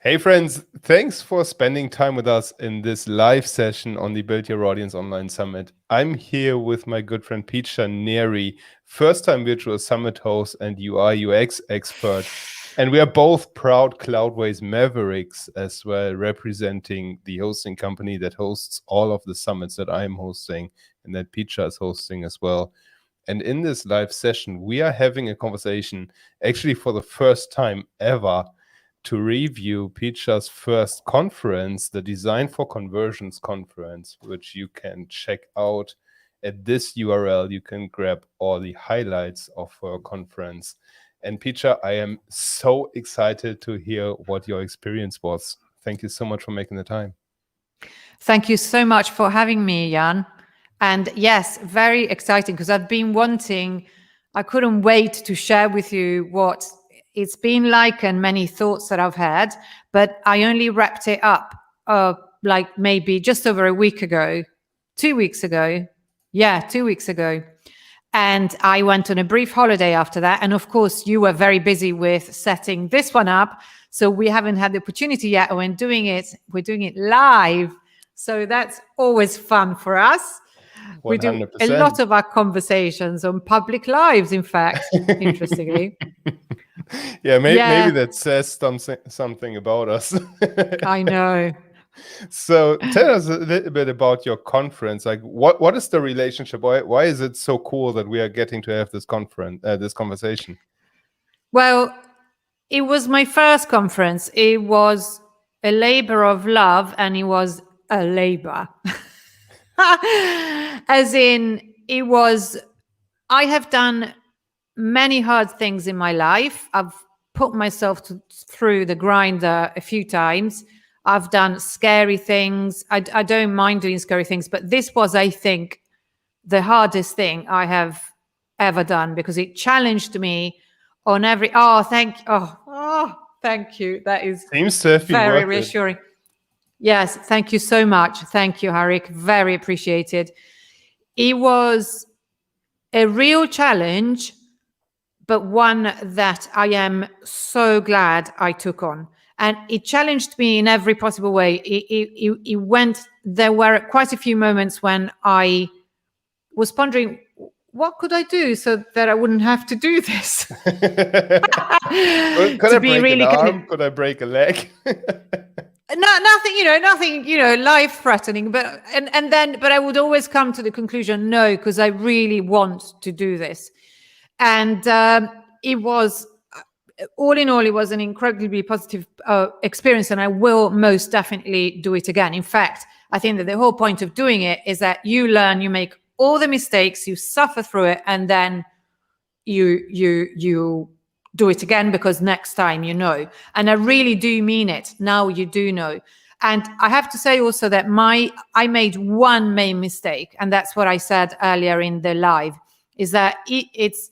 Hey friends, thanks for spending time with us in this live session on the Build Your Audience Online Summit. I'm here with my good friend Piccia Neri, first-time virtual summit host and UI UX expert. And we are both proud Cloudways Mavericks as well, representing the hosting company that hosts all of the summits that I'm hosting and that Piccia is hosting as well. And in this live session, we are having a conversation actually for the first time ever to review Piccia's first conference, the Design for Conversions conference, which you can check out at this URL. You can grab all the highlights of her conference. And Piccia, I am so excited to hear what your experience was. Thank you so much for making the time. Thank you so much for having me, Jan. And yes, very exciting because I've been wanting, I couldn't wait to share with you what it's been like and many thoughts that I've had, but I only wrapped it up like maybe just over a week ago, 2 weeks ago. Yeah, 2 weeks ago. And I went on a brief holiday after that. And of course, you were very busy with setting this one up. So we haven't had the opportunity yet. We're doing it live. So that's always fun for us. 100%. We do a lot of our conversations on public lives, in fact, interestingly. Maybe that says something about us. I know. So tell us a little bit about your conference. Like, what is the relationship? Why is it so cool that we are getting to have this conversation? Well, it was my first conference. It was a labor of love, and it was a labor. As in, I have done many hard things in my life. I've put myself through the grinder a few times. I've done scary things. I don't mind doing scary things, but this was, I think, the hardest thing I have ever done because it challenged me on every. Thank you. That seems to have been very reassuring. Yes, thank you so much. Thank you, Harik. Very appreciated. It was a real challenge, but one that I am so glad I took on. And it challenged me in every possible way. There were quite a few moments when I was pondering, what could I do so that I wouldn't have to do this? Could I break an arm? Could I break a leg? Nothing, life-threatening. But I would always come to the conclusion, no, because I really want to do this. And it was, all in all, it was an incredibly positive experience, and I will most definitely do it again. In fact, I think that the whole point of doing it is that you learn, you make all the mistakes, you suffer through it, and then you do it again because next time you know. And I really do mean it. Now you do know. And I have to say also that I made one main mistake, and that's what I said earlier in the live, is that it's,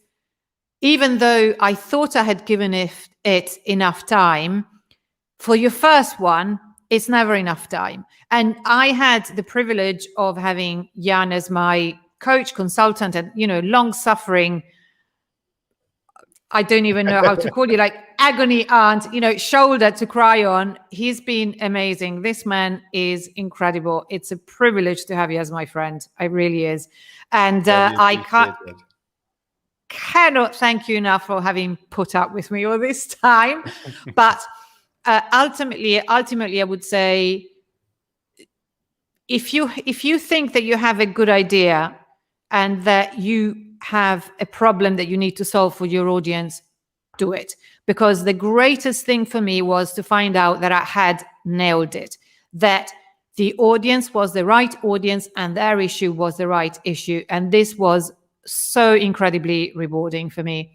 even though I thought I had given it enough time, for your first one, it's never enough time. And I had the privilege of having Jan as my coach, consultant, and, long-suffering, I don't even know how to call you, like agony aunt, shoulder to cry on. He's been amazing. This man is incredible. It's a privilege to have you as my friend. It really is. And I cannot thank you enough for having put up with me all this time. But ultimately, I would say, if you think that you have a good idea and that you have a problem that you need to solve for your audience, do it. Because the greatest thing for me was to find out that I had nailed it, that the audience was the right audience and their issue was the right issue. And this was so incredibly rewarding for me.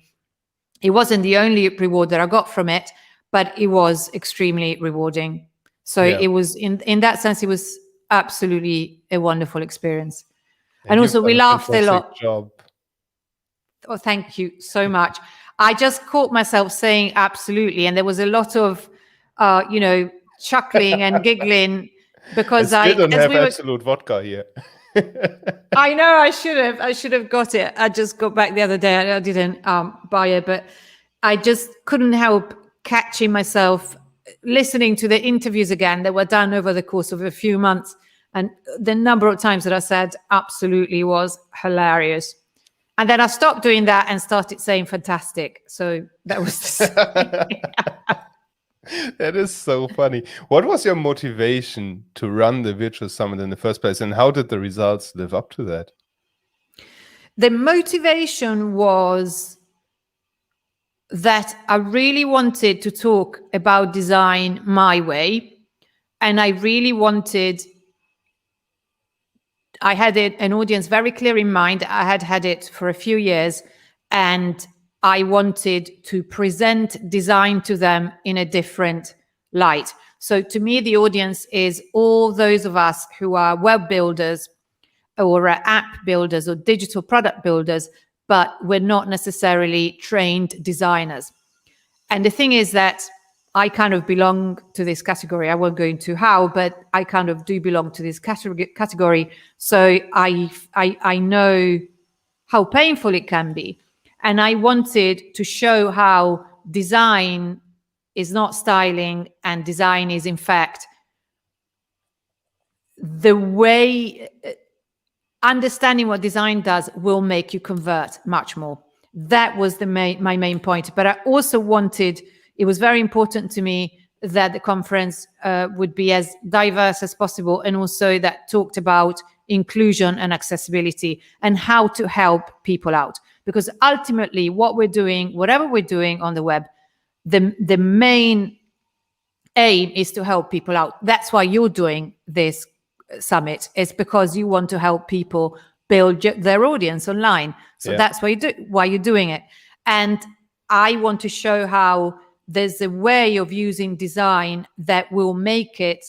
It wasn't the only reward that I got from it, but it was extremely rewarding. So It was, in that sense, it was absolutely a wonderful experience. And also we laughed a lot. Job. Oh, thank you so much. I just caught myself saying absolutely. And there was a lot of, chuckling and giggling because I still don't have absolute vodka here. I know I should have got it. I just got back the other day. I didn't buy it, but I just couldn't help catching myself listening to the interviews again that were done over the course of a few months, and the number of times that I said absolutely was hilarious. And then I stopped doing that and started saying fantastic. So that was That is so funny. What was your motivation to run the virtual summit in the first place, and how did the results live up to that? The motivation was that I really wanted to talk about design my way. And I really wanted, I had an audience very clear in mind. I had had it for a few years, and I wanted to present design to them in a different light. So to me, the audience is all those of us who are web builders or app builders or digital product builders, but we're not necessarily trained designers. And the thing is that I kind of belong to this category. I won't go into how, but I kind of do belong to this category. So I know how painful it can be. And I wanted to show how design is not styling, and design is, in fact, the way. Understanding what design does will make you convert much more. That was my main point. But I also wanted, it was very important to me that the conference would be as diverse as possible, and also that talked about inclusion and accessibility and how to help people out. Because ultimately what we're doing, whatever we're doing on the web, the main aim is to help people out. That's why you're doing this summit, is because you want to help people build their audience online. So that's why you're doing it. And I want to show how there's a way of using design that will make it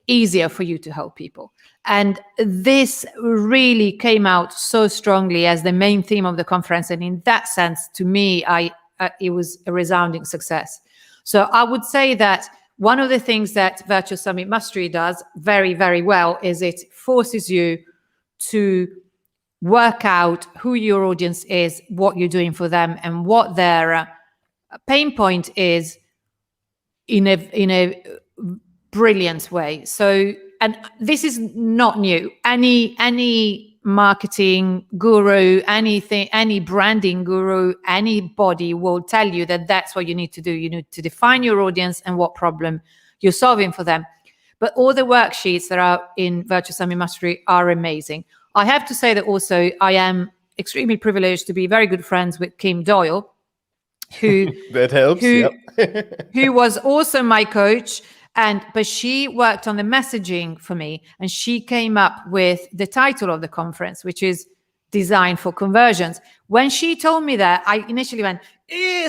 easier for you to help people. And this really came out so strongly as the main theme of the conference. And in that sense, to me, it was a resounding success. So I would say that one of the things that Virtual Summit Mastery does very, very well is it forces you to work out who your audience is, what you're doing for them, and what their pain point is in a brilliant way. So, and this is not new. Any marketing guru, anything, any branding guru, anybody will tell you that that's what you need to do. You need to define your audience and what problem you're solving for them. But all the worksheets that are in Virtual Summit Mastery are amazing. I have to say that also I am extremely privileged to be very good friends with Kim Doyle, who that helps. Who was also my coach. But she worked on the messaging for me, and she came up with the title of the conference, which is Design for Conversions. When she told me that, I initially went,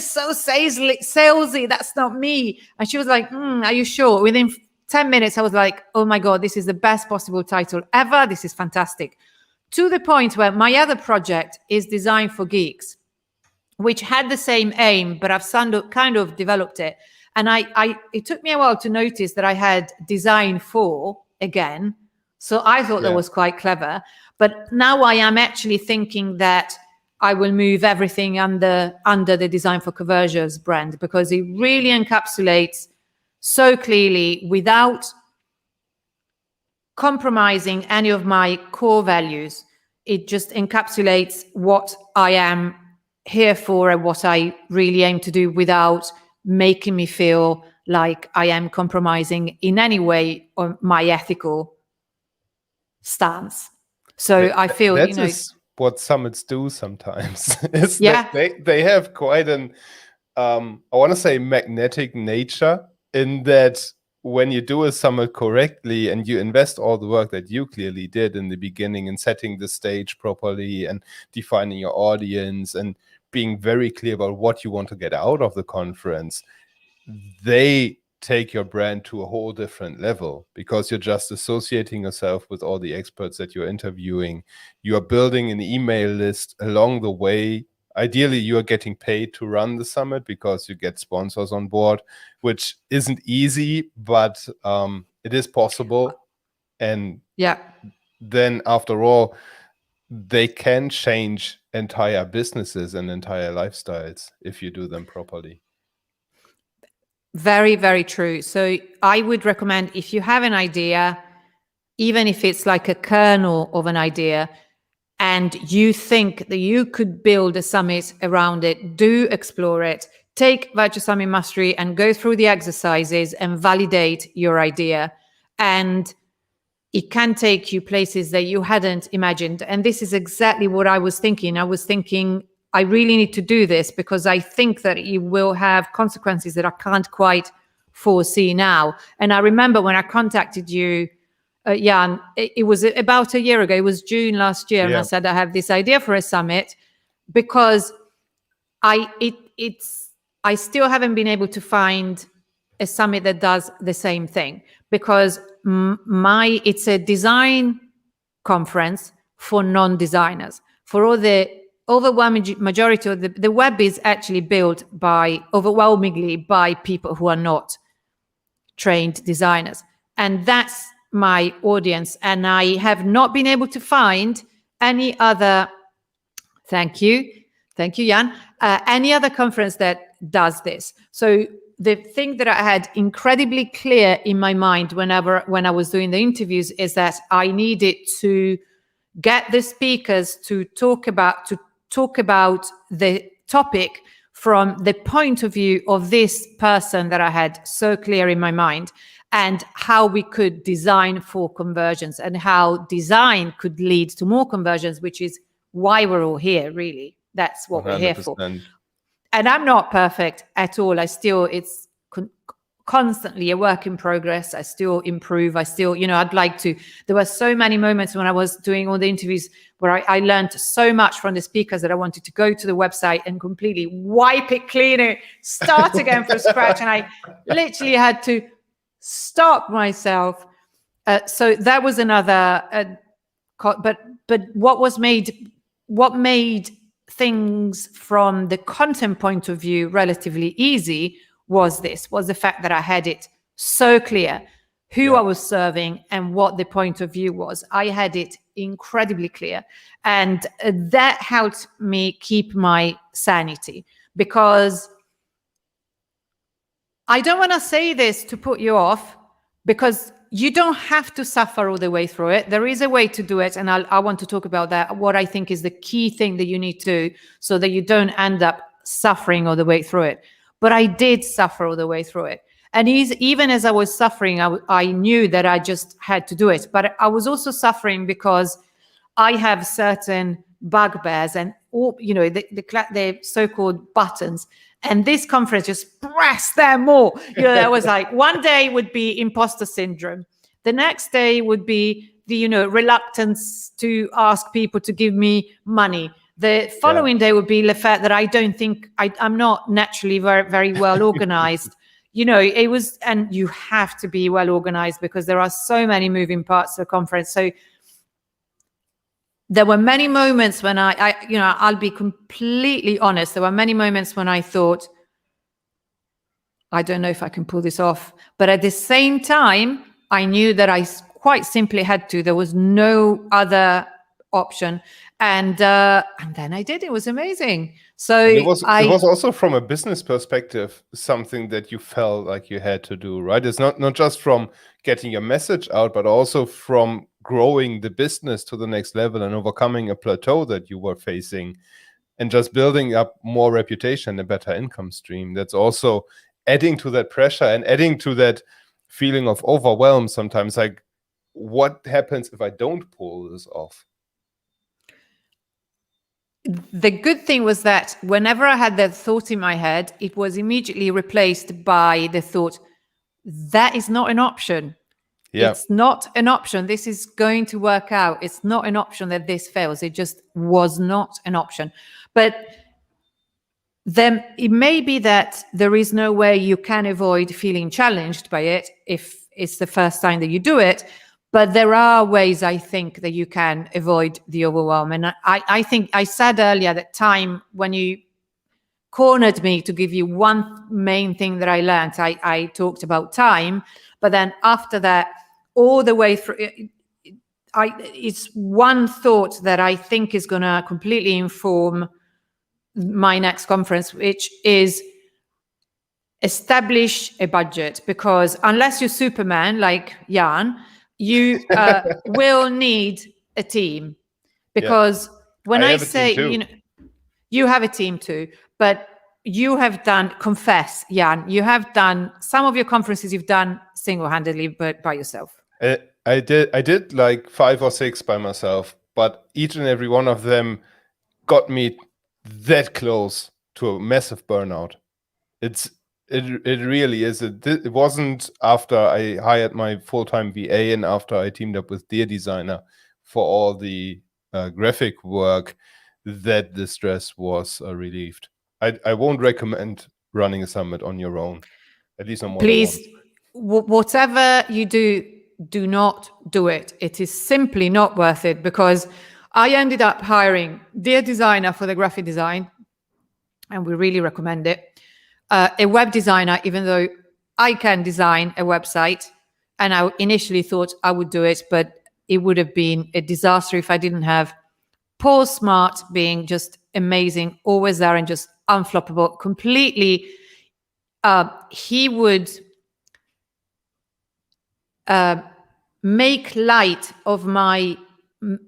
so salesy, that's not me. And she was like, are you sure? Within 10 minutes, I was like, oh my God, this is the best possible title ever. This is fantastic. To the point where my other project is Design for Geeks, which had the same aim, but I've kind of developed it. And it took me a while to notice that I had design for again. So I thought that was quite clever. But now I am actually thinking that I will move everything under the Design for Conversions brand, because it really encapsulates so clearly, without compromising any of my core values. It just encapsulates what I am here for and what I really aim to do, without making me feel like I am compromising in any way on my ethical stance. So I feel, that is what summits do sometimes. Is that they have quite an, I want to say, magnetic nature, in that when you do a summit correctly and you invest all the work that you clearly did in the beginning in setting the stage properly and defining your audience and being very clear about what you want to get out of the conference, they take your brand to a whole different level, because you're just associating yourself with all the experts that you're interviewing. You are building an email list along the way. Ideally, you are getting paid to run the summit because you get sponsors on board, which isn't easy, but it is possible. And then after all, they can change entire businesses and entire lifestyles if you do them properly. Very, very true. So I would recommend, if you have an idea, even if it's like a kernel of an idea, and you think that you could build a summit around it, do explore it. Take Virtual Summit Mastery and go through the exercises and validate your idea. And it can take you places that you hadn't imagined. And this is exactly what I was thinking. I was thinking, I really need to do this because I think that it will have consequences that I can't quite foresee now. And I remember when I contacted you, Jan, it was about a year ago. It was June last year, and I said I have this idea for a summit because I still haven't been able to find a summit that does the same thing, because it's a design conference for non-designers. For all the overwhelming majority of the web is actually built overwhelmingly by people who are not trained designers, and that's my audience. And I have not been able to find any other, thank you Jan, any other conference that does this. So the thing that I had incredibly clear in my mind when I was doing the interviews is that I needed to get the speakers to talk about the topic from the point of view of this person that I had so clear in my mind, and how we could design for conversions and how design could lead to more conversions, which is why we're all here, really. That's what 100%. We're here for. And I'm not perfect at all. It's constantly a work in progress. I still improve. I'd like to. There were so many moments when I was doing all the interviews where I learned so much from the speakers that I wanted to go to the website and completely wipe it clean, start again from scratch. And I literally had to stop myself. So that was another. But what made things from the content point of view relatively easy was the fact that I had it so clear who I was serving and what the point of view was. I had it incredibly clear, and that helped me keep my sanity, because I don't want to say this to put you off, because you don't have to suffer all the way through it. There is a way to do it, and I want to talk about that, what I think is the key thing that you need to do so that you don't end up suffering all the way through it. But I did suffer all the way through it. And even as I was suffering, I knew that I just had to do it. But I was also suffering because I have certain bugbears and the so-called buttons. And this conference just pressed them more. There was like one day would be imposter syndrome. The next day would be the reluctance to ask people to give me money. The following day would be the fact that I don't think I'm not naturally very, very well organized. It was, and you have to be well organized because there are so many moving parts of the conference. So there were many moments when I'll be completely honest. There were many moments when I thought, I don't know if I can pull this off. But at the same time, I knew that I quite simply had to. There was no other option. And then I did. It was amazing. So it was also, from a business perspective, something that you felt like you had to do, right? It's not just from getting your message out, but also from growing the business to the next level and overcoming a plateau that you were facing, and just building up more reputation, a better income stream. That's also adding to that pressure and adding to that feeling of overwhelm sometimes. Like, what happens if I don't pull this off? The good thing was that whenever I had that thought in my head, it was immediately replaced by the thought, that is not an option. Yeah. It's not an option. This is going to work out. It's not an option that this fails. It just was not an option. But then it may be that there is no way you can avoid feeling challenged by it if it's the first time that you do it. But there are ways, I think, that you can avoid the overwhelm. And I think I said earlier that time, when you cornered me to give you one main thing that I learned, I talked about time. But then after that, all the way through, it's one thought that I think is going to completely inform my next conference, which is establish a budget, because unless you're Superman like Jan, you will need a team. Because when I have a team say, too. you have a team too, but you have done, confess, Jan, you have done some of your conferences you've done single-handedly, but by yourself. I did like 5 or 6 by myself, but each and every one of them got me that close to a massive burnout. It really is. It wasn't after I hired my full-time VA and after I teamed up with Dear Designer for all the graphic work that the stress was relieved. I won't recommend running a summit on your own, at least not more than once. Please, whatever you do not do it. It is simply not worth it, because I ended up hiring Dear Designer for the graphic design, and we really recommend it. A web designer, even though I can design a website, and I initially thought I would do it, but it would have been a disaster if I didn't have Paul Smart being just amazing, always there and just unfloppable, completely. He would make light of my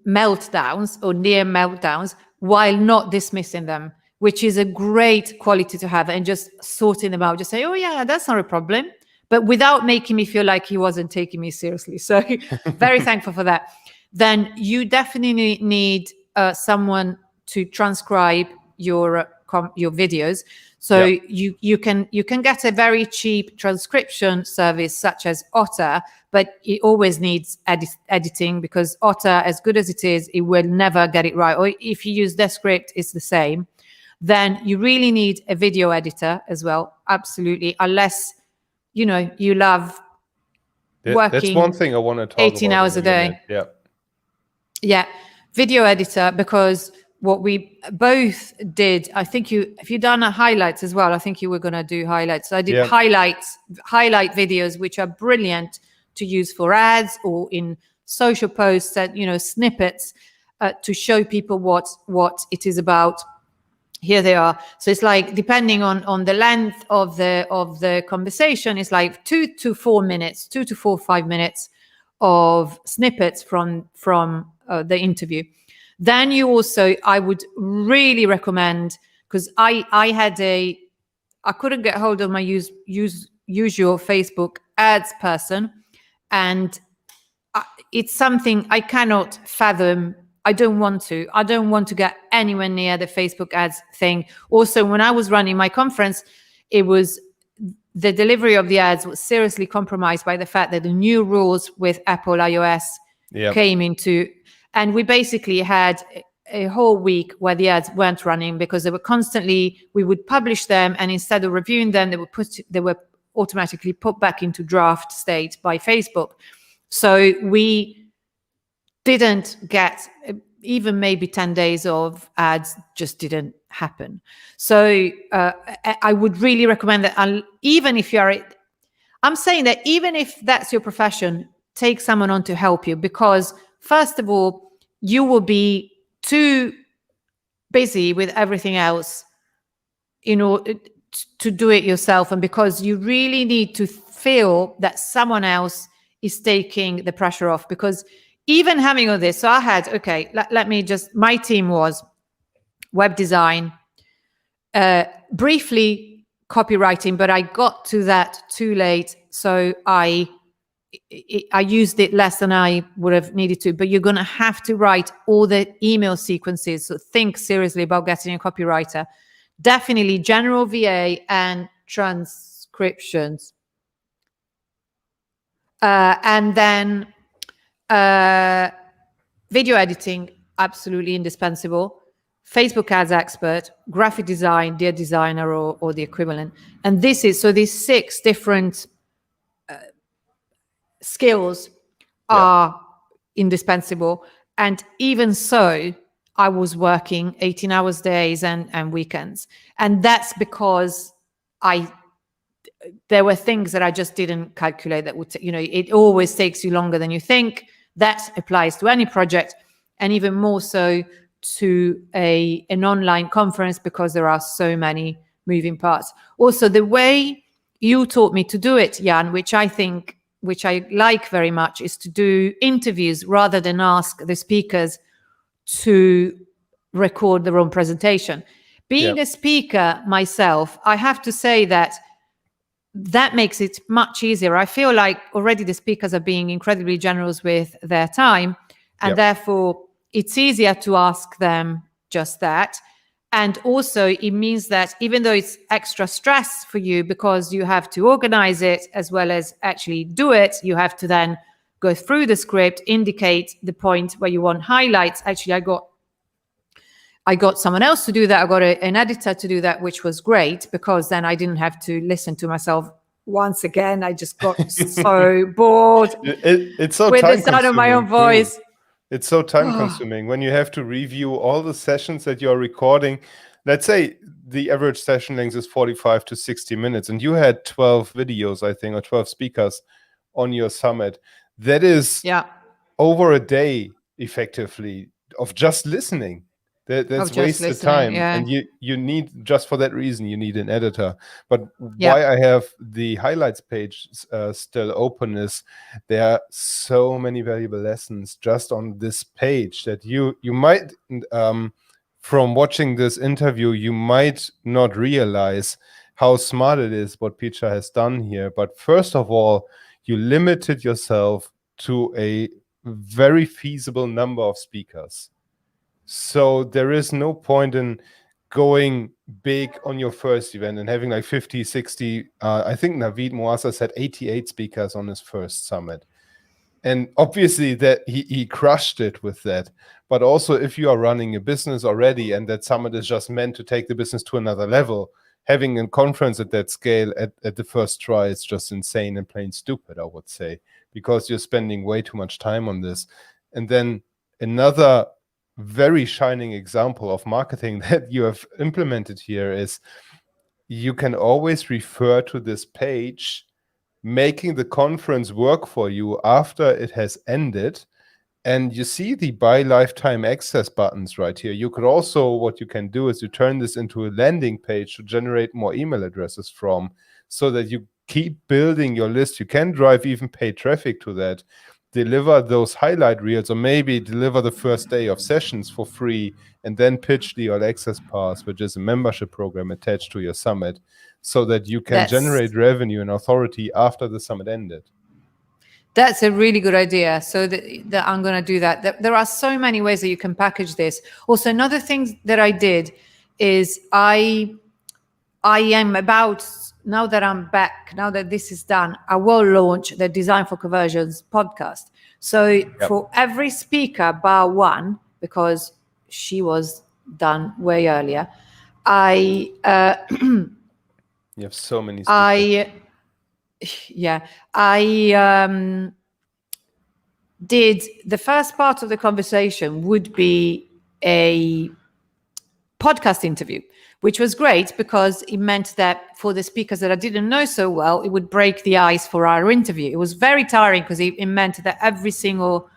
meltdowns or near meltdowns while not dismissing them, which is a great quality to have, and just sorting them out, just say, oh yeah, that's not a problem, but without making me feel like he wasn't taking me seriously. So very thankful for that. Then you definitely need someone to transcribe your videos. So you can get a very cheap transcription service such as Otter, but it always needs editing, because Otter, as good as it is, it will never get it right. Or if you use Descript, it's the same. Then you really need a video editor as well. Absolutely. Unless, you love working. That's one thing I want to talk 18 about hours a day. minute. Yeah. Video editor, because what we both did, I think if you've done highlights as well, I think you were going to do highlights. So I did highlight videos, which are brilliant to use for ads or in social posts, that, snippets to show people what it is about. Here they are. So it's like, depending on the length of the conversation, it's like 2 to 4 minutes, 2 to 5 minutes of snippets from the interview. Then you also, I would really recommend, because I couldn't get hold of my usual Facebook ads person, and it's something I cannot fathom. I don't want to get anywhere near the Facebook ads thing. Also, when I was running my conference, it was the delivery of the ads was seriously compromised by the fact that the new rules with Apple iOS came into, and we basically had a whole week where the ads weren't running because they were constantly, we would publish them, and instead of reviewing them, they were automatically put back into draft state by Facebook. So we didn't get even maybe 10 days of ads, just didn't happen. So I would really recommend that. Even if I'm saying that even if that's your profession, take someone on to help you, because first of all, you will be too busy with everything else in order to do it yourself. And because you really need to feel that someone else is taking the pressure off, because even having all this, so I had, my team was web design, briefly copywriting, but I got to that too late. So I used it less than I would have needed to, but you're going to have to write all the email sequences. So think seriously about getting a copywriter. Definitely general VA and transcriptions. And then video editing, absolutely indispensable. Facebook ads expert, graphic design, Dear Designer or the equivalent. And these 6 different skills are indispensable. And even so, I was working 18 hours days and weekends. And that's because there were things that I just didn't calculate that would, it always takes you longer than you think. That applies to any project, and even more so to an online conference, because there are so many moving parts. Also, the way you taught me to do it, Jan, which I like very much, is to do interviews rather than ask the speakers to record their own presentation. Being a speaker myself, I have to say that makes it much easier. I feel like already the speakers are being incredibly generous with their time, and therefore it's easier to ask them just that. And also it means that even though it's extra stress for you because you have to organize it as well as actually do it, you have to then go through the script, indicate the point where you want highlights. Actually, I got someone else to do that. I got an editor to do that, which was great because then I didn't have to listen to myself once again. I just got so bored It's so with the time sound of my own consuming, too. voice. It's so time consuming when you have to review all the sessions that you're recording. Let's say the average session length is 45 to 60 minutes, and you had 12 videos, I think, or 12 speakers on your summit. That is over a day, effectively, of just listening. That's wasted time. And you need, just for that reason, you need an editor. But why I have the highlights page still open is there are so many valuable lessons just on this page that you might, from watching this interview, you might not realize how smart it is what Piccia has done here. But first of all, you limited yourself to a very feasible number of speakers. So there is no point in going big on your first event and having like 50, 60, I think Naveed Moassa said 88 speakers on his first summit. And obviously that he crushed it with that. But also if you are running a business already and that summit is just meant to take the business to another level, having a conference at that scale at the first try is just insane and plain stupid, I would say, because you're spending way too much time on this. And then another very shining example of marketing that you have implemented here is you can always refer to this page, making the conference work for you after it has ended. And you see the buy lifetime access buttons right here. You could also, what you can do is you turn this into a landing page to generate more email addresses from, so that you keep building your list. You can drive even paid traffic to that, deliver those highlight reels, or maybe deliver the first day of sessions for free, and then pitch the All Access Pass, which is a membership program attached to your summit, so that you can generate revenue and authority after the summit ended. That's a really good idea. So that I'm going to do that. There are so many ways that you can package this. Also, another thing that I did is I am about, now that I'm back, now that this is done, I will launch the Design for Conversions podcast. So for every speaker bar one, because she was done way earlier, you have so many speakers. I did, the first part of the conversation would be a podcast interview, which was great because it meant that for the speakers that I didn't know so well, it would break the ice for our interview. It was very tiring because it meant that every single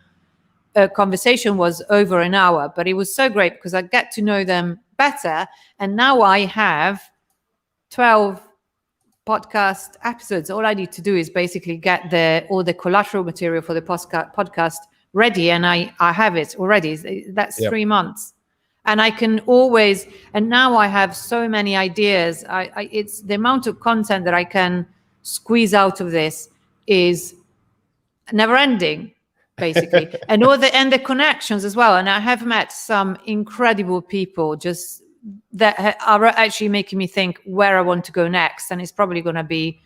conversation was over an hour, but it was so great because I get to know them better. And now I have 12 podcast episodes. All I need to do is basically get all the collateral material for the podcast ready, and I have it already. That's 3 months. And I can always, and now I have so many ideas. It's the amount of content that I can squeeze out of this is never ending, basically. and the connections as well. And I have met some incredible people just that are actually making me think where I want to go next. And it's probably going to be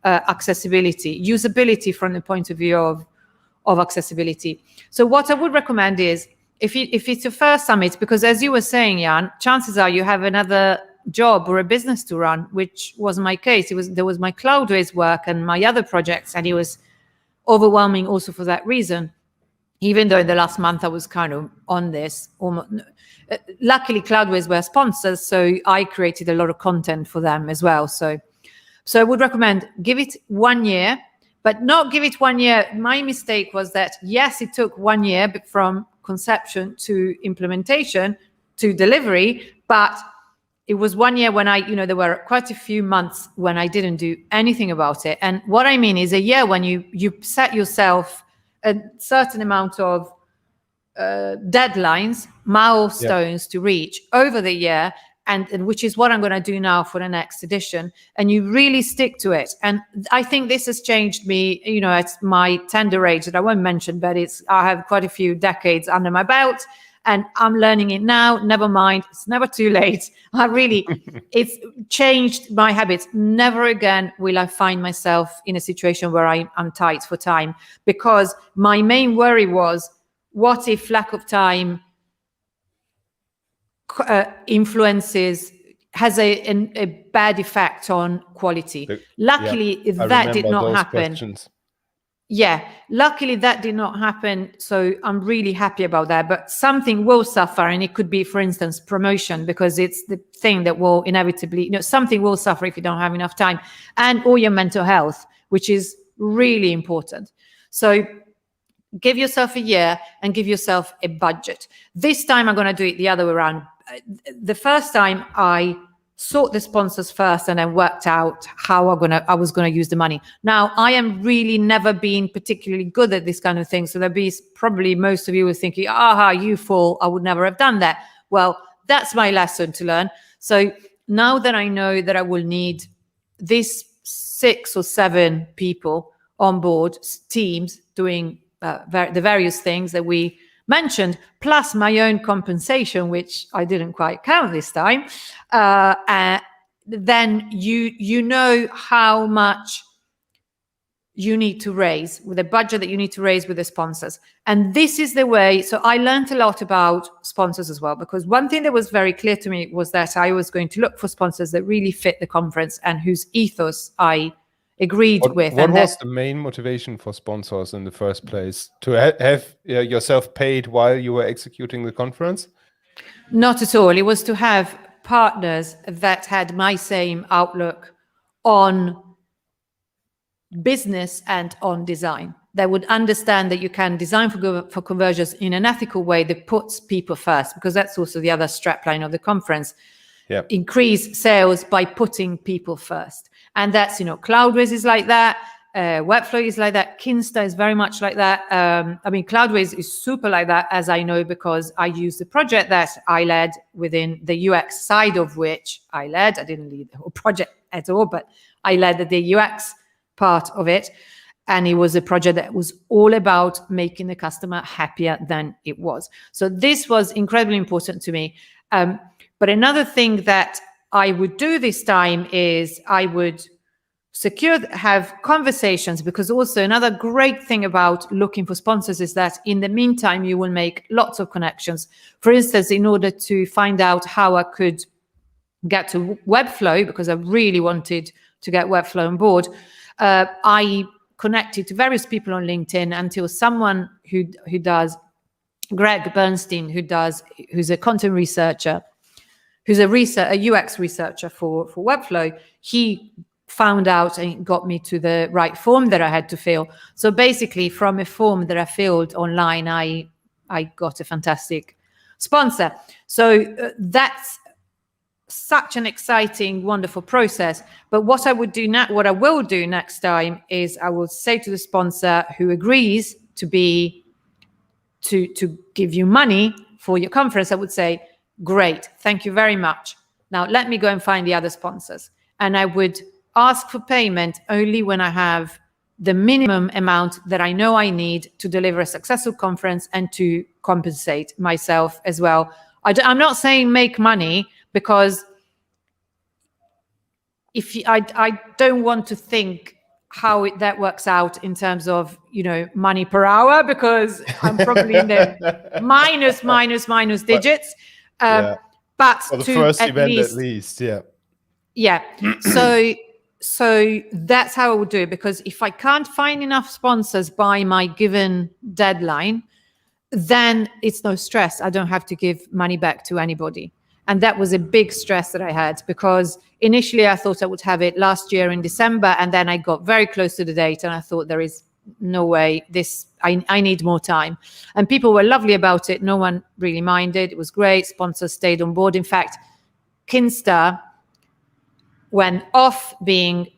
accessibility, usability from the point of view of accessibility. So what I would recommend is, if it's your first summit, because as you were saying, Jan, chances are you have another job or a business to run, which was my case. There was my Cloudways work and my other projects, and it was overwhelming also for that reason. Even though in the last month I was kind of on this, luckily Cloudways were sponsors, so I created a lot of content for them as well. So I would recommend give it 1 year, but not give it 1 year. My mistake was that, yes, it took 1 year from conception to implementation to delivery, but it was 1 year when there were quite a few months when I didn't do anything about it. And what I mean is a year when you set yourself a certain amount of deadlines, milestones to reach over the year, and which is what I'm going to do now for the next edition. And you really stick to it. And I think this has changed me, at my tender age that I won't mention, but I have quite a few decades under my belt. And I'm learning it now. Never mind. It's never too late. It's changed my habits. Never again will I find myself in a situation where I'm tight for time, because my main worry was, what if lack of time has a bad effect on quality? Luckily, that did not happen. Questions. Yeah, luckily that did not happen. So I'm really happy about that. But something will suffer, and it could be, for instance, promotion, because it's the thing that will inevitably, something will suffer if you don't have enough time, or your mental health, which is really important. So give yourself a year and give yourself a budget. This time I'm going to do it the other way around. The first time I sought the sponsors first and then worked out how I was going to use the money. Now, I am really never been particularly good at this kind of thing. So there'll be probably most of you were thinking, you fool, I would never have done that. Well, that's my lesson to learn. So now that I know that I will need these 6 or 7 people on board, teams doing the various things that we mentioned, plus my own compensation, which I didn't quite count this time, then you know how much you need to raise with the budget that you need to raise with the sponsors. And this is the way. So I learned a lot about sponsors as well, because one thing that was very clear to me was that I was going to look for sponsors that really fit the conference and whose ethos I agreed with. What was the main motivation for sponsors in the first place? To have yourself paid while you were executing the conference? Not at all. It was to have partners that had my same outlook on business and on design. They would understand that you can design for conversions in an ethical way that puts people first, because that's also the other strapline of the conference. Yep. Increase sales by putting people first. And that's, Cloudways is like that. Webflow is like that. Kinsta is very much like that. Cloudways is super like that, as I know, because I used the project that I led within the UX side of which I led. I didn't lead the whole project at all, but I led the UX part of it. And it was a project that was all about making the customer happier than it was. So this was incredibly important to me. But another thing that I would do this time is I would have conversations, because also another great thing about looking for sponsors is that in the meantime, you will make lots of connections. For instance, in order to find out how I could get to Webflow, because I really wanted to get Webflow on board, I connected to various people on LinkedIn until someone who does, Greg Bernstein, who's a content researcher, who's a UX researcher for Webflow, he found out and got me to the right form that I had to fill. So basically, from a form that I filled online, I got a fantastic sponsor. So that's such an exciting, wonderful process. But what I will do next time is I will say to the sponsor who agrees to give you money for your conference, I would say, great, thank you very much. Now let me go and find the other sponsors. And I would ask for payment only when I have the minimum amount that I know I need to deliver a successful conference and to compensate myself as well. I'm not saying make money, because I don't want to think how that works out in terms of, money per hour, because I'm probably in the minus digits. But for the first event at least, yeah. Yeah. So that's how I would do it, because if I can't find enough sponsors by my given deadline, then it's no stress. I don't have to give money back to anybody. And that was a big stress that I had, because initially I thought I would have it last year in December, and then I got very close to the date and I thought there is no way I need more time. And people were lovely about it. No one really minded. It was great. Sponsors stayed on board. In fact, Kinsta went off being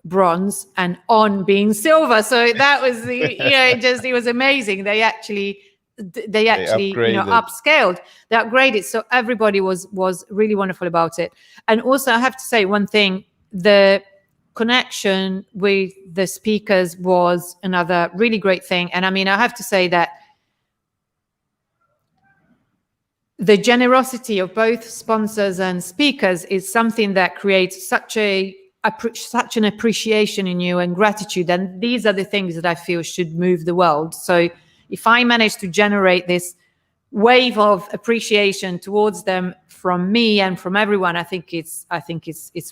bronze and on being silver. So that was it was amazing. They actually upgraded. upscaled. They upgraded. So everybody was really wonderful about it. And also, I have to say one thing: the connection with the speakers was another really great thing. And I mean, I have to say that the generosity of both sponsors and speakers is something that creates such an appreciation in you and gratitude. And these are the things that I feel should move the world. So if I manage to generate this wave of appreciation towards them from me and from everyone, I think it's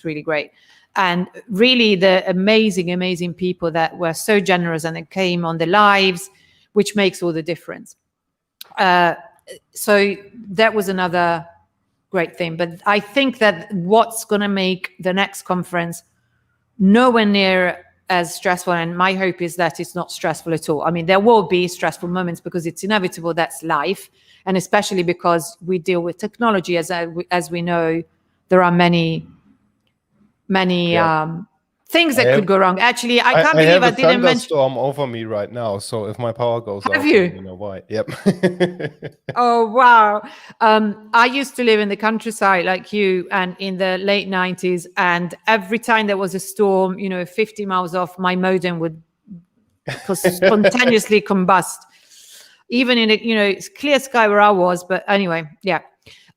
really great. And really the amazing people that were so generous and that came on the lives, which makes all the difference. So that was another great thing. But I think that what's going to make the next conference nowhere near as stressful, and my hope is that it's not stressful at all. I mean, there will be stressful moments because it's inevitable. That's life. And especially because we deal with technology, as we know, there are many things that could go wrong. Actually, I can't believe I didn't mention. I have a thunderstorm over me right now, so if my power goes out, you know why. Yep. Oh, wow. I used to live in the countryside like you, and in the late 90s, and every time there was a storm, 50 miles off, my modem would spontaneously combust. Even in it's clear sky where I was, but anyway, yeah.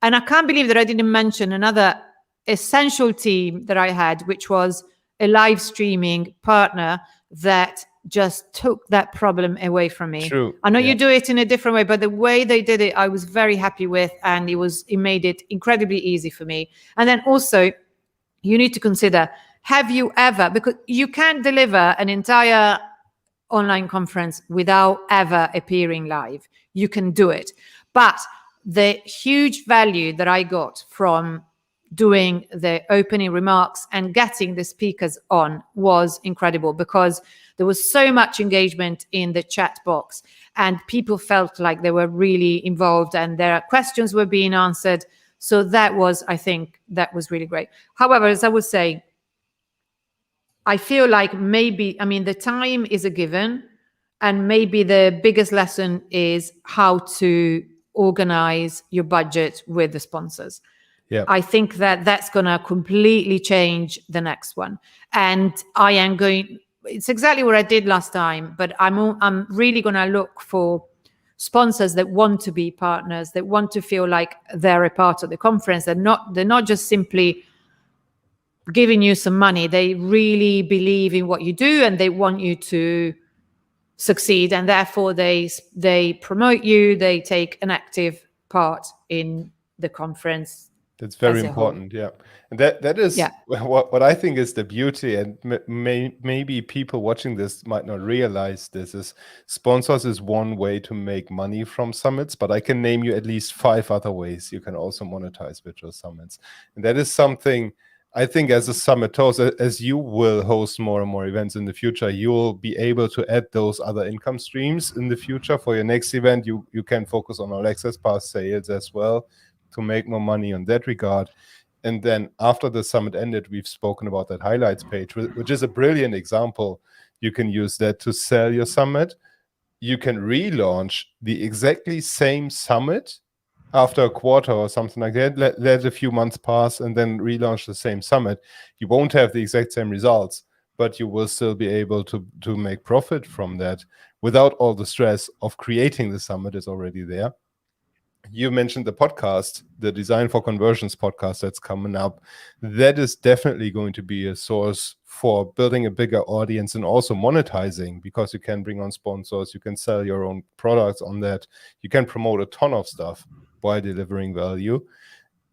And I can't believe that I didn't mention another essential team that I had, which was a live streaming partner that just took that problem away from me. True. I know you do it in a different way, but the way they did it, I was very happy with, and it made it incredibly easy for me. And then also, you need to consider, have you ever, because you can't deliver an entire online conference without ever appearing live. You can do it. But the huge value that I got from doing the opening remarks and getting the speakers on was incredible, because there was so much engagement in the chat box and people felt like they were really involved and their questions were being answered. So I think that was really great. However, as I would say, I feel like the time is a given, and maybe the biggest lesson is how to organize your budget with the sponsors. Yeah, I think that that's going to completely change the next one. And it's exactly what I did last time, but I'm really going to look for sponsors that want to be partners, that want to feel like they're a part of the conference. They're not just simply giving you some money. They really believe in what you do and they want you to succeed. And therefore they promote you, they take an active part in the conference. That's very important. Yeah. And that is what I think is the beauty. And maybe people watching this might not realize this is sponsors is one way to make money from summits, but I can name you at least 5 other ways you can also monetize virtual summits. And that is something I think as a summit host, as you will host more and more events in the future, you will be able to add those other income streams in the future. For your next event, you can focus on all access pass sales as well to make more money on that regard. And then after the summit ended, we've spoken about that highlights page, which is a brilliant example. You can use that to sell your summit. You can relaunch the exactly same summit after a quarter or something like that. Let a few months pass and then relaunch the same summit. You won't have the exact same results, but you will still be able to make profit from that without all the stress of creating the summit is already there. You mentioned the podcast, the Design for Conversions podcast that's coming up. That is definitely going to be a source for building a bigger audience and also monetizing, because you can bring on sponsors, you can sell your own products on that, you can promote a ton of stuff while delivering value.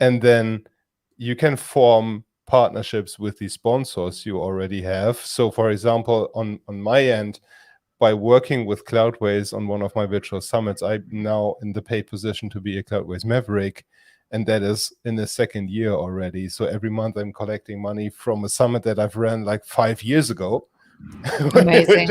And then you can form partnerships with the sponsors you already have. So for example, on my end, by working with Cloudways on one of my virtual summits, I'm now in the paid position to be a Cloudways Maverick, and that is in the 2nd year already. So every month I'm collecting money from a summit that I've ran like 5 years ago. Amazing.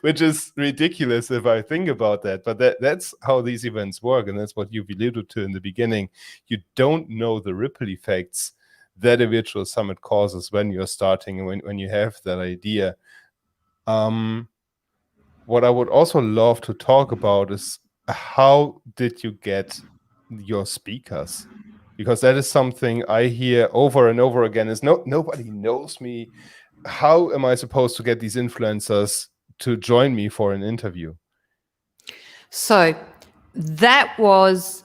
which is ridiculous if I think about that. But that's how these events work, and that's what you've alluded to in the beginning. You don't know the ripple effects that a virtual summit causes when you're starting and when you have that idea. What I would also love to talk about is, how did you get your speakers? Because that is something I hear over and over again, is nobody knows me. How am I supposed to get these influencers to join me for an interview? So that was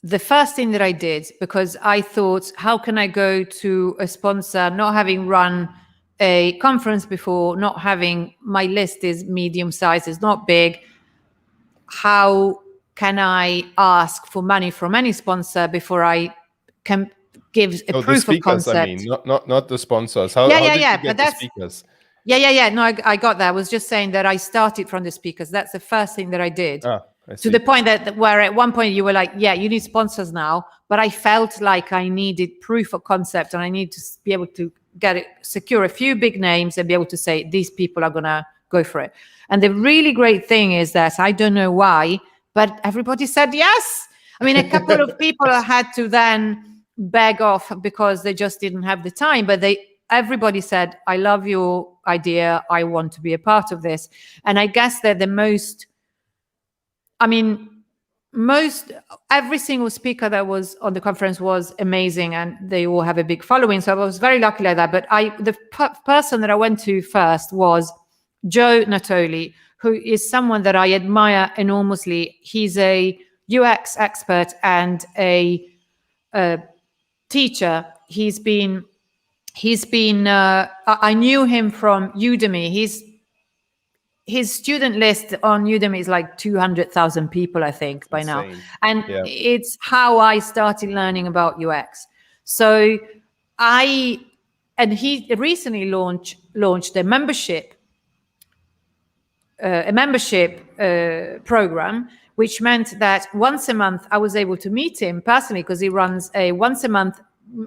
the first thing that I did, because I thought, how can I go to a sponsor not having run a conference before, not having, my list is medium size, it's not big. How can I ask for money from any sponsor before I can give a proof speakers, of concept? I mean, not the sponsors. How did you get the speakers? Yeah. No, I got that. I was just saying that I started from the speakers. That's the first thing that I did. To the point that where at one point you were like, yeah, you need sponsors now. But I felt like I needed proof of concept, and I need to be able to secure a few big names and be able to say, these people are going to go for it. And the really great thing is that, I don't know why, but everybody said yes. I mean, a couple of people had to then beg off because they just didn't have the time, but everybody said, I love your idea, I want to be a part of this. And I guess that every single speaker that was on the conference was amazing, and they all have a big following. So I was very lucky like that. But the person that I went to first was Joe Natoli, who is someone that I admire enormously. He's a UX expert and a teacher. I knew him from Udemy. His student list on Udemy is like 200,000 people, I think, by now. And it's how I started learning about UX. So he recently launched a membership program, which meant that once a month I was able to meet him personally, because he runs a once a month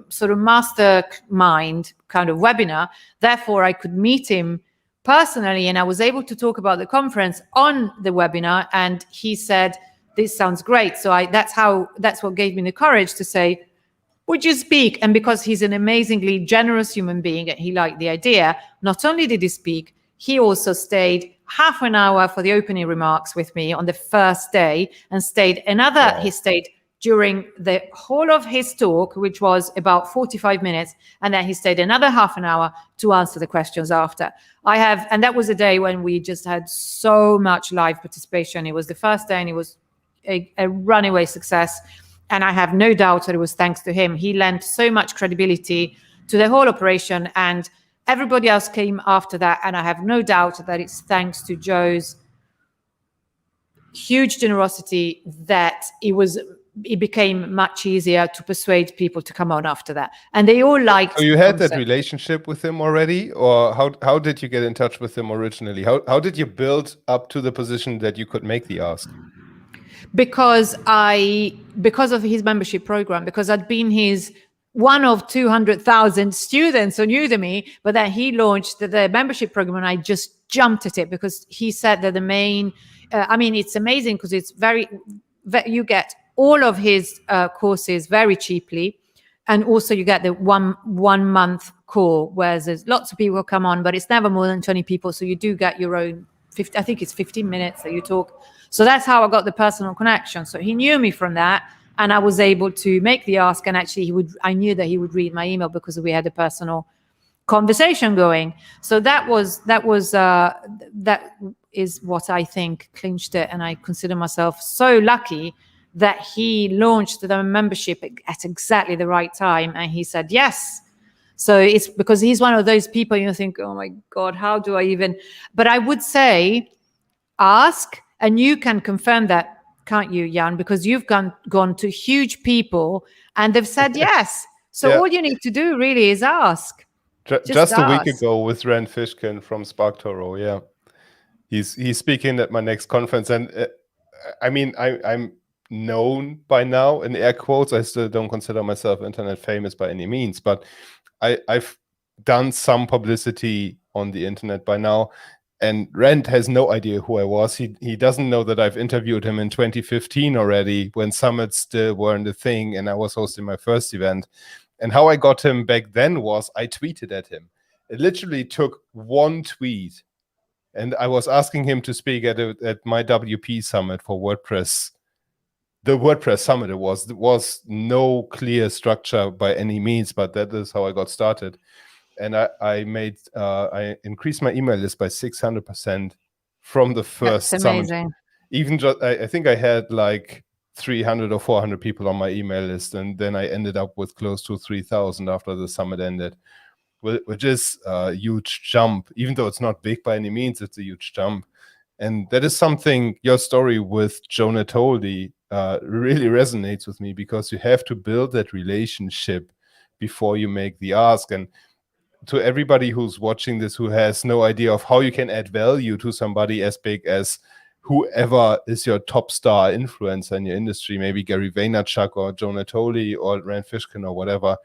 sort of mastermind kind of webinar. Therefore, I could meet him personally, and I was able to talk about the conference on the webinar. And he said, this sounds great. So that's what gave me the courage to say, would you speak? And because he's an amazingly generous human being and he liked the idea, not only did he speak, he also stayed half an hour for the opening remarks with me on the first day, and he stayed during the whole of his talk, which was about 45 minutes. And then he stayed another half an hour to answer the questions after. And that was a day when we just had so much live participation. It was the first day, and it was a runaway success. And I have no doubt that it was thanks to him. He lent so much credibility to the whole operation, and everybody else came after that. And I have no doubt that it's thanks to Joe's huge generosity that it became much easier to persuade people to come on after that. And they all liked. So you had that relationship with him already, or how did you get in touch with him originally? How did you build up to the position that you could make the ask? Because of his membership program, because I'd been one of 200,000 students on Udemy, but then he launched the membership program, and I just jumped at it because he said that it's amazing because it's you get all of his courses very cheaply, and also you get the one month call where there's lots of people come on, but it's never more than 20 people, so you do get your own 50. I think it's 15 minutes that you talk. So that's how I got the personal connection. So he knew me from that, and I was able to make the ask. And actually, I knew that he would read my email because we had a personal conversation going. So that is what I think clinched it, and I consider myself so lucky that he launched the membership at exactly the right time, and he said yes. So it's because he's one of those people you think, oh my God, how do I even? But I would say ask, and you can confirm that, can't you, Jan? Because you've gone to huge people and they've said yes. So all you need to do really is ask. Just a week ago with Rand Fishkin from SparkToro, yeah. He's speaking at my next conference, and I'm known by now, in air quotes. I still don't consider myself internet famous by any means, but I've done some publicity on the internet by now, and Rand has no idea who I was. He doesn't know that I've interviewed him in 2015 already, when summits still weren't a thing, and I was hosting my first event. And how I got him back then was I tweeted at him. It literally took one tweet. And I was asking him to speak at my WP summit for WordPress. The WordPress summit, it was no clear structure by any means, but that is how I got started. And I increased my email list by 600% from the first That's summit. amazing. Even just, I think I had like 300 or 400 people on my email list, and then I ended up with close to 3,000 after the summit ended, which is a huge jump. Even though it's not big by any means, it's a huge jump. And that is something, your story with Jonah Toldy really resonates with me, because you have to build that relationship before you make the ask. And to everybody who's watching this who has no idea of how you can add value to somebody as big as whoever is your top star influencer in your industry, maybe Gary Vaynerchuk or Jonah Toldy or Rand Fishkin or whatever,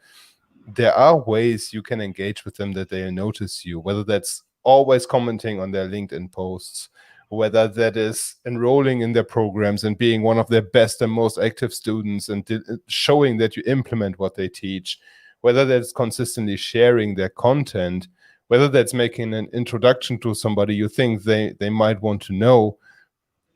there are ways you can engage with them that they'll notice you, whether that's always commenting on their LinkedIn posts, whether that is enrolling in their programs and being one of their best and most active students and showing that you implement what they teach, whether that's consistently sharing their content, whether that's making an introduction to somebody you think they might want to know.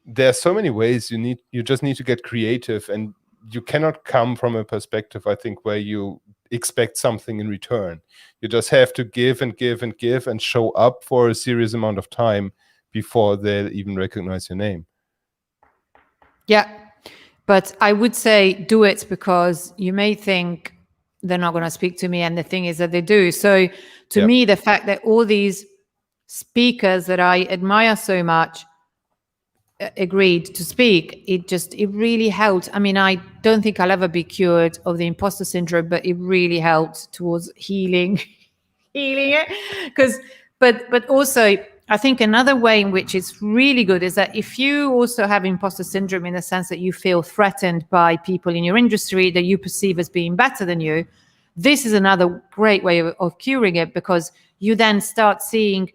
There are so many ways you just need to get creative, and you cannot come from a perspective, I think, where you expect something in return. You just have to give and give and give and show up for a serious amount of time before they'll even recognize your name. Yeah, but I would say do it, because you may think they're not going to speak to me, and the thing is that they do. So to me, the fact that all these speakers that I admire so much agreed to speak, it really helped. I mean, I don't think I'll ever be cured of the imposter syndrome, but it really helped towards healing it. But also, I think another way in which it's really good is that if you also have imposter syndrome, in the sense that you feel threatened by people in your industry that you perceive as being better than you, this is another great way of curing it, because you then start seeing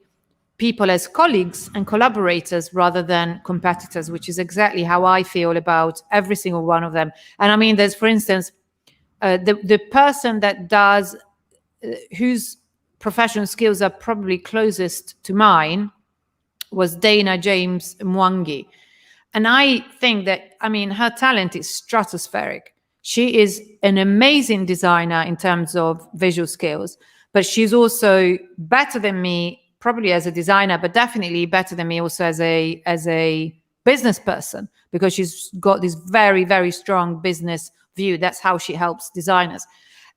people as colleagues and collaborators rather than competitors, which is exactly how I feel about every single one of them. And I mean, there's, for instance, the person that does, whose professional skills are probably closest to mine, was Dana James Mwangi. And I think that, I mean, her talent is stratospheric. She is an amazing designer in terms of visual skills, but she's also better than me, probably as a designer, but definitely better than me also as a business person, because she's got this very, very strong business view. That's how she helps designers.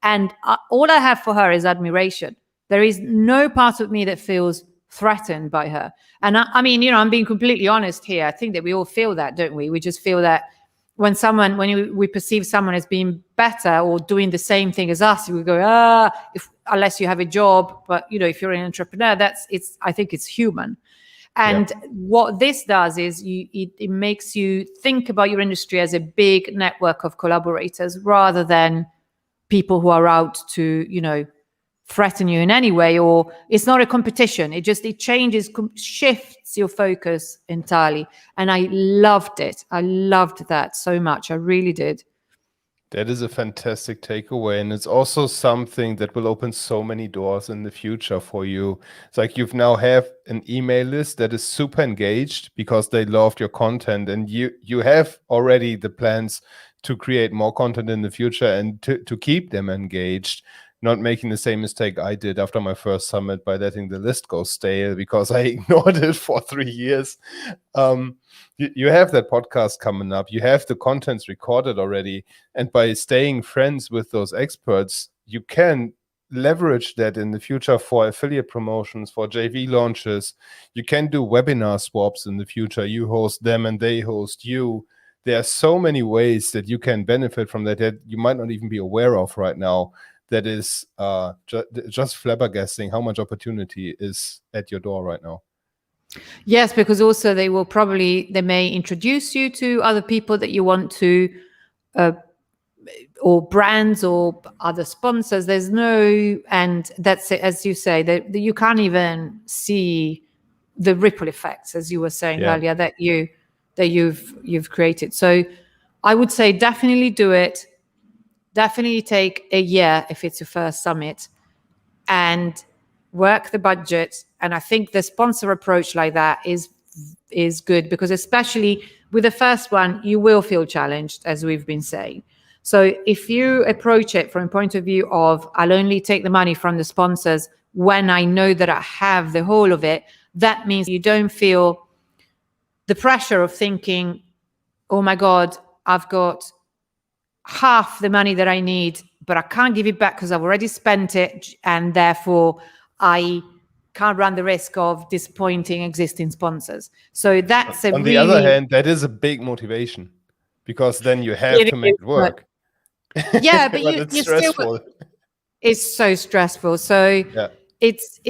And all I have for her is admiration. There is no part of me that feels threatened by her. And I mean, you know, I'm being completely honest here. I think that we all feel that, don't we? We just feel that when we perceive someone as being better or doing the same thing as us, we go, unless you have a job. But, you know, if you're an entrepreneur, I think it's human. And what this does is it makes you think about your industry as a big network of collaborators, rather than people who are out to, you know, threaten you in any way. Or it's not a competition. It shifts your focus entirely. And I loved it. I loved that so much. I really did. That is a fantastic takeaway. And it's also something that will open so many doors in the future for you. It's like you've now have an email list that is super engaged because they loved your content, and you have already the plans to create more content in the future and to keep them engaged, not making the same mistake I did after my first summit by letting the list go stale because I ignored it for 3 years. You have that podcast coming up. You have the contents recorded already. And by staying friends with those experts, you can leverage that in the future for affiliate promotions, for JV launches. You can do webinar swaps in the future. You host them and they host you. There are so many ways that you can benefit from that you might not even be aware of right now. That is just flabbergasting how much opportunity is at your door right now. Yes, because also they may introduce you to other people that you want to, or brands or other sponsors. And that's it, as you say, that you can't even see the ripple effects, as you were saying earlier, that you've created. So I would say definitely do it. definitely take a year if it's your first summit and work the budget. And I think the sponsor approach like that is good, because especially with the first one, you will feel challenged, as we've been saying. So if you approach it from a point of view of, I'll only take the money from the sponsors when I know that I have the whole of it, that means you don't feel the pressure of thinking, oh my God, I've got half the money that I need, but I can't give it back because I've already spent it, and therefore I can't run the risk of disappointing existing sponsors. So that's a On really... the other hand, that is a big motivation, because then you have to make it work. Yeah, but But it's you stressful. still... It's so stressful. So Yeah. it's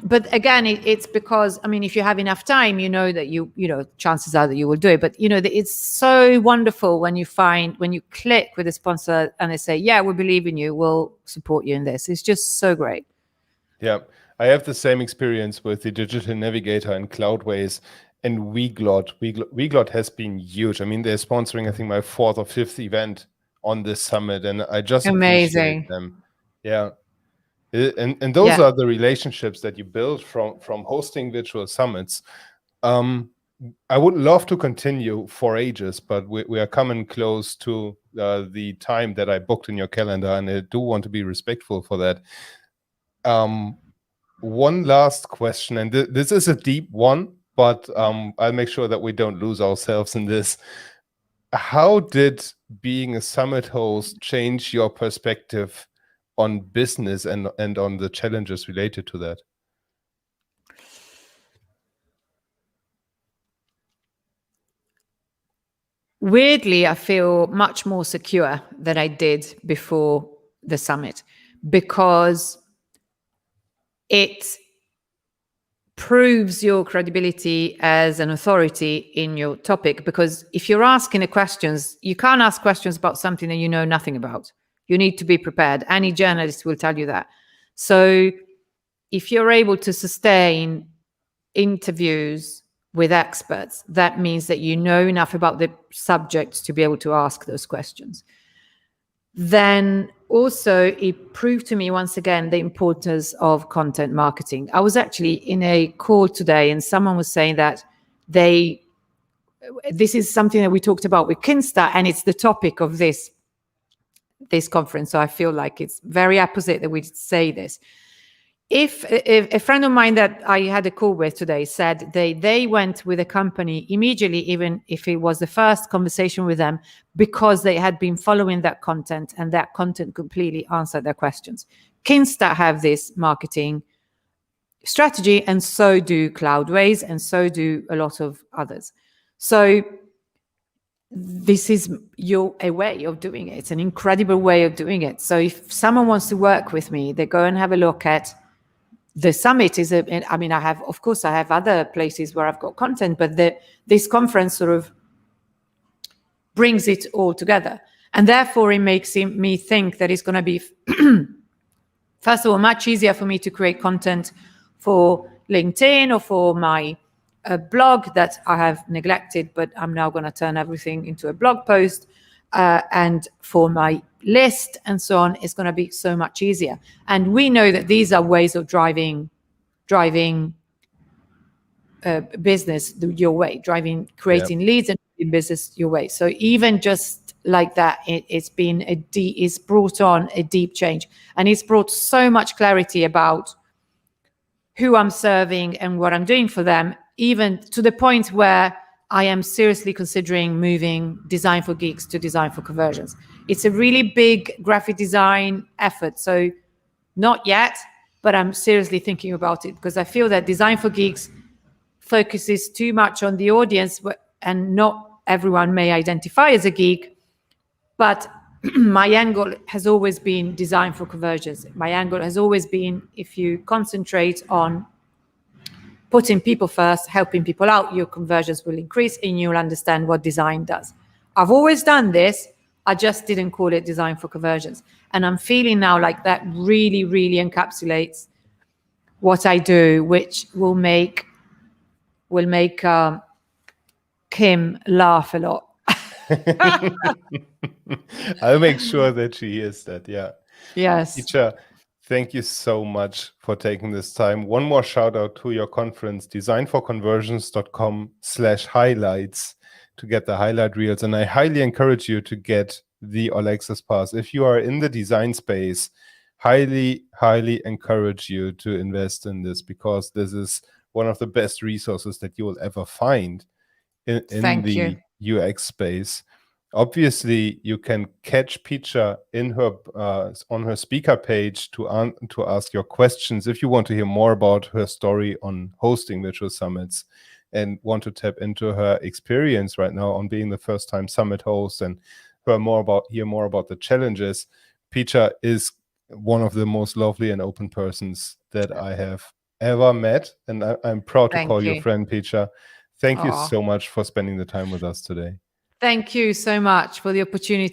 but again, it's because, I mean, if you have enough time, you know that you know, chances are that you will do it. But you know, it's so wonderful when you click with a sponsor and they say, yeah, we believe in you, we'll support you in this. It's just so great. Yeah, I have the same experience with the Digital Navigator and Cloudways and Weglot. Weglot has been huge. I mean, they're sponsoring, I think, my 4th or 5th event on this summit, and I just appreciate Amazing. them. Yeah. And those Yeah. are the relationships that you build from hosting virtual summits. I would love to continue for ages, but we are coming close to the time that I booked in your calendar, and I do want to be respectful for that. One last question, and this is a deep one, but I'll make sure that we don't lose ourselves in this. How did being a summit host change your perspective on business and on the challenges related to that? Weirdly, I feel much more secure than I did before the summit, because it proves your credibility as an authority in your topic. Because if you're asking the questions, you can't ask questions about something that you know nothing about. You need to be prepared. Any journalist will tell you that. So if you're able to sustain interviews with experts, that means that you know enough about the subject to be able to ask those questions. Then also, it proved to me once again the importance of content marketing. I was actually in a call today, and someone was saying that this is something that we talked about with Kinsta, and it's the topic of this conference. So I feel like it's very apposite that we say this. If a friend of mine that I had a call with today said they went with a company immediately, even if it was the first conversation with them, because they had been following that content, and that content completely answered their questions. Kinsta have this marketing strategy, and so do Cloudways, and so do a lot of others. So this is a way of doing it. It's an incredible way of doing it. So if someone wants to work with me, they go and have a look at the summit. I have other places where I've got content, but this conference sort of brings it all together. And therefore it makes me think that it's going to be, first of all, much easier for me to create content for LinkedIn or for my blog that I have neglected, but I'm now going to turn everything into a blog post. And for my list and so on, it's going to be so much easier. And we know that these are ways of driving business your way, creating leads and business your way. So even just like that, it's brought on a deep change, and it's brought so much clarity about who I'm serving and what I'm doing for them, even to the point where I am seriously considering moving Design for Geeks to Design for Conversions. It's a really big graphic design effort. So not yet, but I'm seriously thinking about it, because I feel that Design for Geeks focuses too much on the audience, and not everyone may identify as a geek. But my angle has always been Design for Conversions. My angle has always been, if you concentrate on putting people first, helping people out, your conversions will increase and you'll understand what design does. I've always done this. I just didn't call it Design for Conversions. And I'm feeling now like that really, really encapsulates what I do, which will make Kim laugh a lot. I'll make sure that she hears that. Yeah. Yes. Piccia, thank you so much for taking this time. One more shout out to your conference, designforconversions.com/highlights, to get the highlight reels. And I highly encourage you to get the All Access Pass. If you are in the design space, highly encourage you to invest in this, because this is one of the best resources that you will ever find in Thank the you. UX space. Obviously, you can catch Piccia in her on her speaker page to ask your questions if you want to hear more about her story on hosting virtual summits and want to tap into her experience right now on being the first-time summit host and hear more about the challenges. Piccia is one of the most lovely and open persons that I have ever met, and I'm proud to Thank call you you. friend, Piccia. Thank you Aw. so much for spending the time with us today. Thank you so much for the opportunity